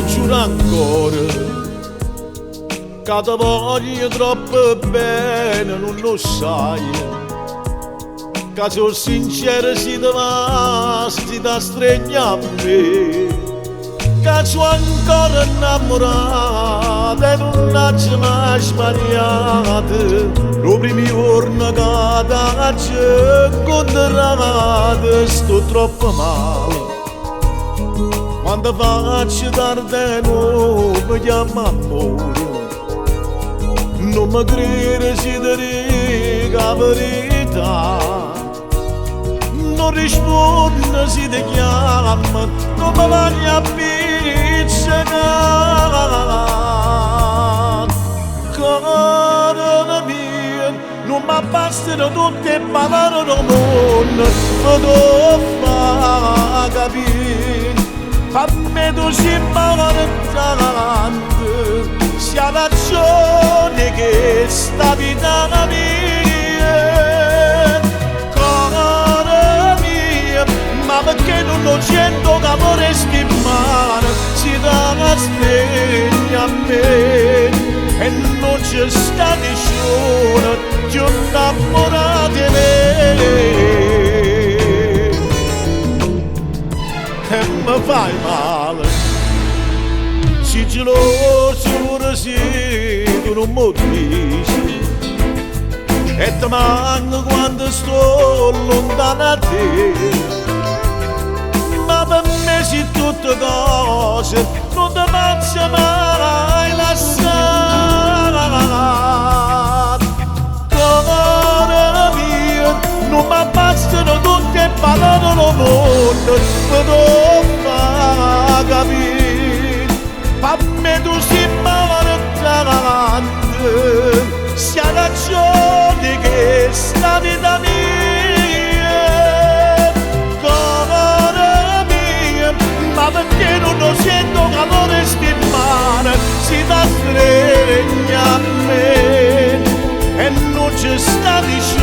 lo giuro ancora, che ti voglio troppo bene, non lo sai. Che sono sincero si ti va, si ti stregna a me. Che sono ancora innamorato e non ci mai sbagliato. Lo primo giorno che ti ho incontrato sto troppo male. Quando faccio tardi non mi chiama amore. Non mi crede se ti dico la verità. Non risponde se ti chiama, non mi voglio appiccicare. Cara mia, non mi bastano tutte le parole del mondo, mi devo far capire. A me tu si tanto, sia ragione che sta vita mia. Cara mia, ma perché non lo sento che vorresti in mano, si dà sveglia a me e non c'è sta nessuno più innamorato di me. E mi fai male, si geloso pure se tu non mi dici, e ti manco quando sto lontano da te. Ma per me si tutte cose, non ti faccio mai lasciare. Cara mia, non mi bastano tutte le parole del mondo, mi devo far capire. A me tu si davanti, sia ragione che sta vita mia. Cara mia, ma perché non lo sento calore stimare, si dà stregna a me e non c'è sta vicino.